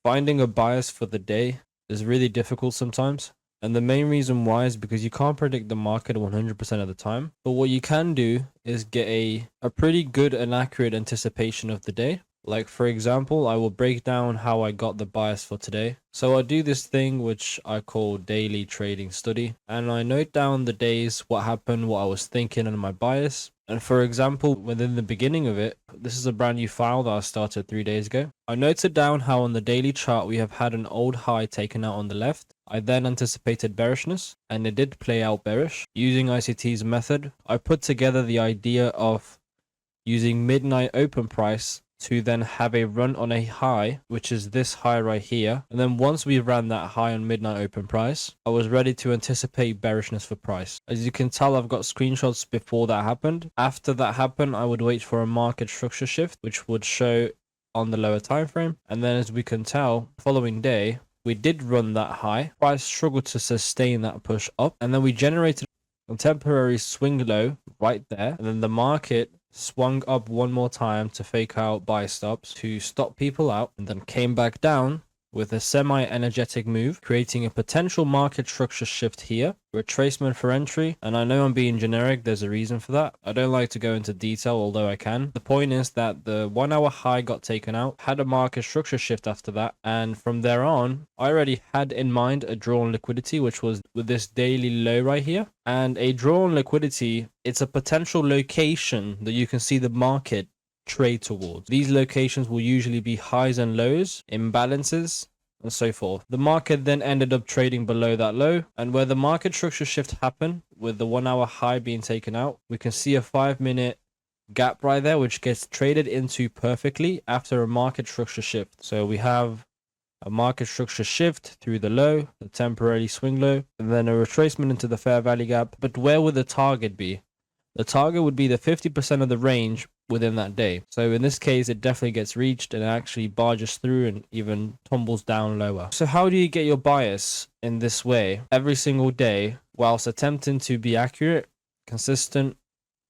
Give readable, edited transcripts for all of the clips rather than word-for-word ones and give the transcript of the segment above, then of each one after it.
Finding a bias for the day is really difficult sometimes. And the main reason why is because you can't predict the market 100% of the time. But what you can do is get a pretty good and accurate anticipation of the day. Like, for example, I will break down how I got the bias for today. So I do this thing which I call daily trading study, and I note down the days, what happened, what I was thinking, and my bias. And for example, within the beginning of it, this is a brand new file that I started 3 days ago. I noted down how on the daily chart we have had an old high taken out on the left. I then anticipated bearishness, and it did play out bearish. Using ICT's method, I put together the idea of using midnight open price to then have a run on a high, which is this high right here. And then once we ran that high on midnight open price, I was ready to anticipate bearishness for price. As you can tell, I've got screenshots before that happened. After that happened, I would wait for a market structure shift, which would show on the lower time frame. And then as we can tell, following day, we did run that high. Price struggled to sustain that push up, and then we generated a temporary swing low right there, and then the market swung up one more time to fake out buy stops to stop people out, and then came back down with a semi-energetic move, creating a potential market structure shift here, retracement for entry. And I know I'm being generic, there's a reason for that. I don't like to go into detail, although I can. The point is that the 1 hour high got taken out, had a market structure shift after that, and from there on, I already had in mind a drawn liquidity, which was with this daily low right here. And a drawn liquidity, it's a potential location that you can see the market trade towards. These locations will usually be highs and lows, imbalances, and so forth. The market then ended up trading below that low, and where the market structure shift happened with the 1 hour high being taken out, we can see a 5-minute gap right there, which gets traded into perfectly after a market structure shift. So we have a market structure shift through the low, the temporary swing low, and then a retracement into the fair value gap. But where would the target be? The target would be the 50% of the range within that day. So in this case, it definitely gets reached and actually barges through and even tumbles down lower. So how do you get your bias in this way every single day whilst attempting to be accurate, consistent,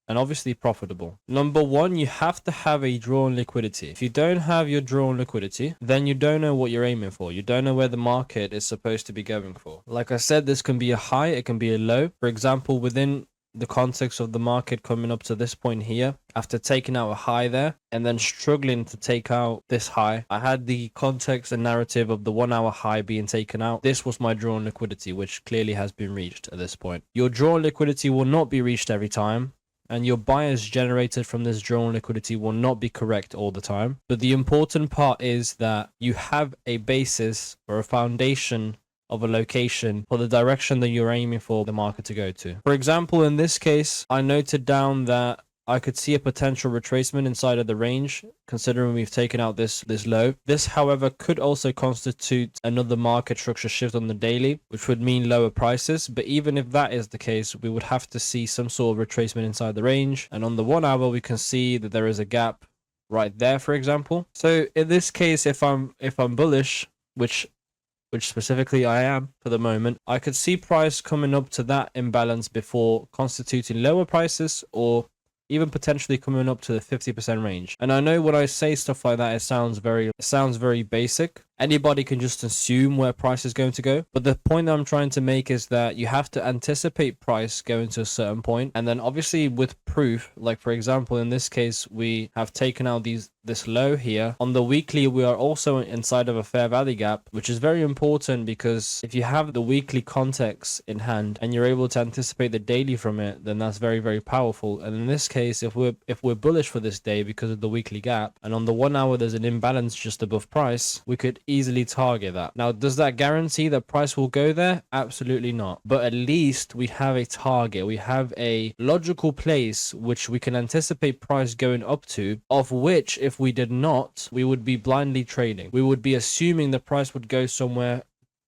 and obviously profitable? Number one, you have to have a drawn liquidity. If you don't have your drawn liquidity, then you don't know what you're aiming for. You don't know where the market is supposed to be going for. Like I said, this can be a high, it can be a low. For example, within the context of the market coming up to this point here, after taking out a high there and then struggling to take out this high, I had the context and narrative of the 1 hour high being taken out. This was my drawn liquidity, which clearly has been reached at this point. Your drawn liquidity will not be reached every time, and your bias generated from this drawn liquidity will not be correct all the time. But the important part is that you have a basis or a foundation of a location for the direction that you're aiming for the market to go to. For example, in this case, I noted down that I could see a potential retracement inside of the range, considering we've taken out this low. This, however, could also constitute another market structure shift on the daily, which would mean lower prices. But even if that is the case, we would have to see some sort of retracement inside the range. And on the 1 hour, we can see that there is a gap right there, for example. So in this case, if I'm bullish, which specifically I am for the moment, I could see price coming up to that imbalance before constituting lower prices, or even potentially coming up to the 50% range. And I know when I say stuff like that, it sounds very basic. Anybody can just assume where price is going to go. But the point that I'm trying to make is that you have to anticipate price going to a certain point. And then obviously with proof, like for example, in this case, we have taken out this low here. On the weekly, we are also inside of a fair value gap, which is very important because if you have the weekly context in hand and you're able to anticipate the daily from it, then that's very, very powerful. And in this case, if we're bullish for this day because of the weekly gap, and on the 1 hour there's an imbalance just above price, we could easily target that. Now, does that guarantee that price will go there? Absolutely not. But at least we have a target. We have a logical place which we can anticipate price going up to, of which if we did not, we would be blindly trading. We would be assuming the price would go somewhere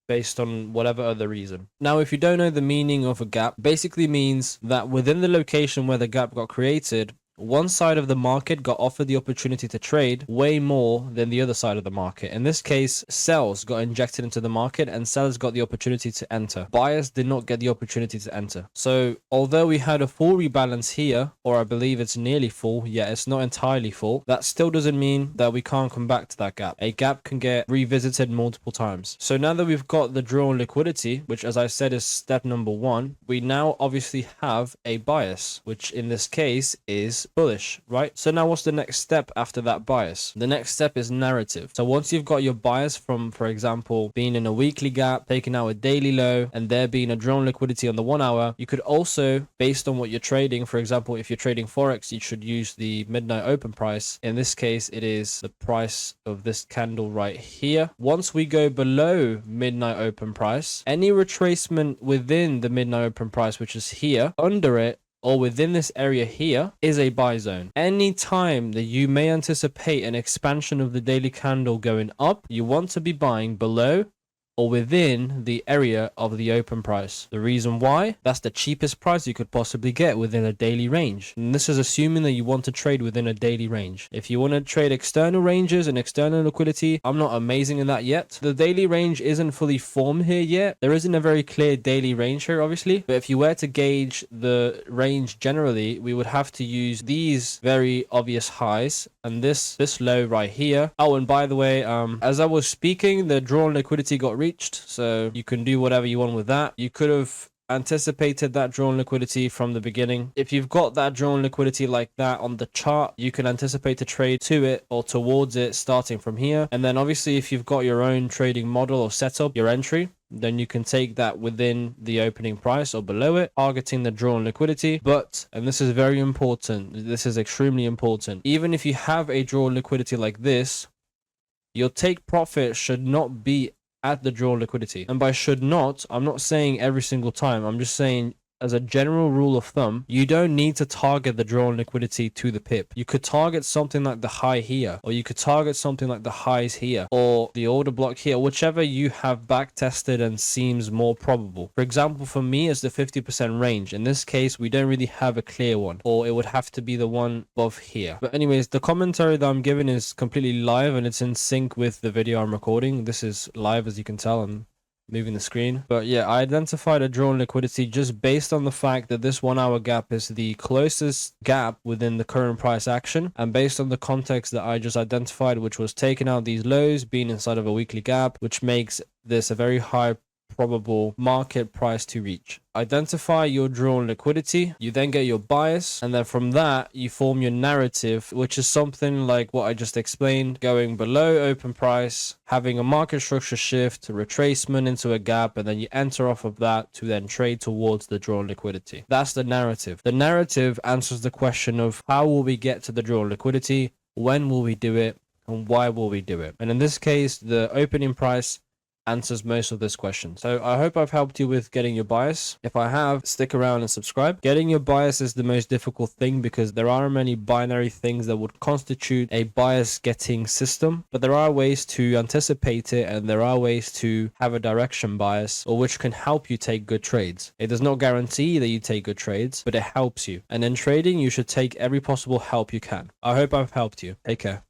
based on whatever other reason. Now, if you don't know the meaning of a gap, basically means that within the location where the gap got created, one side of the market got offered the opportunity to trade way more than the other side of the market. In this case, sells got injected into the market and sellers got the opportunity to enter. Buyers did not get the opportunity to enter. So although we had a full rebalance here, or I believe it's nearly full, yeah, it's not entirely full, that still doesn't mean that we can't come back to that gap. A gap can get revisited multiple times. So now that we've got the draw on liquidity, which as I said is step number one, we now obviously have a bias, which in this case is bullish, right? So now what's the next step after that bias? The next step is narrative. So once you've got your bias from, for example, being in a weekly gap, taking out a daily low, and there being a drawn liquidity on the 1 hour, you could also, based on what you're trading, for example, if you're trading Forex, you should use the midnight open price. In this case, it is the price of this candle right here. Once we go below midnight open price, any retracement within the midnight open price, which is here, under it, or within this area here, is a buy zone. Any time that you may anticipate an expansion of the daily candle going up, you want to be buying below or within the area of the open price. The reason why? That's the cheapest price you could possibly get within a daily range. And this is assuming that you want to trade within a daily range. If you want to trade external ranges and external liquidity, I'm not amazing in that yet. The daily range isn't fully formed here yet. There isn't a very clear daily range here, obviously. But if you were to gauge the range generally, we would have to use these very obvious highs and this low right here. Oh, and by the way, as I was speaking, the drawn liquidity got reached, so you can do whatever you want with that. You could have anticipated that drawn liquidity from the beginning. If you've got that drawn liquidity like that on the chart, you can anticipate to trade to it or towards it starting from here. And then obviously if you've got your own trading model or setup, your entry, then you can take that within the opening price or below it, targeting the drawn liquidity. But, and this is very important, this is extremely important, even if you have a drawn liquidity like this, your take profit should not be at the drawn liquidity. And by should not, I'm not saying every single time, I'm just saying as a general rule of thumb, you don't need to target the drawn liquidity to the pip. You could target something like the high here, or you could target something like the highs here, or the order block here, whichever you have back tested and seems more probable. For example, for me, it's the 50% range. In this case, we don't really have a clear one, or it would have to be the one above here. But anyways, the commentary that I'm giving is completely live and it's in sync with the video I'm recording. This is live, as you can tell. I'm moving the screen. But yeah, I identified a drawn liquidity just based on the fact that this 1 hour gap is the closest gap within the current price action, and based on the context that I just identified, which was taking out these lows, being inside of a weekly gap, which makes this a very high probable market price to reach. Identify your drawn liquidity, you then get your bias, and then from that you form your narrative, which is something like what I just explained, going below open price, having a market structure shift, retracement into a gap, and then you enter off of that to then trade towards the drawn liquidity. That's the narrative. The narrative answers the question of how will we get to the drawn liquidity, when will we do it, and why will we do it. And in this case, the opening price answers most of this question. So I hope I've helped you with getting your bias. If I have, stick around and subscribe. Getting your bias is the most difficult thing because there aren't many binary things that would constitute a bias getting system, but there are ways to anticipate it and there are ways to have a direction bias, or which can help you take good trades. It does not guarantee that you take good trades, but it helps you. And in trading, you should take every possible help you can. I hope I've helped you. Take care.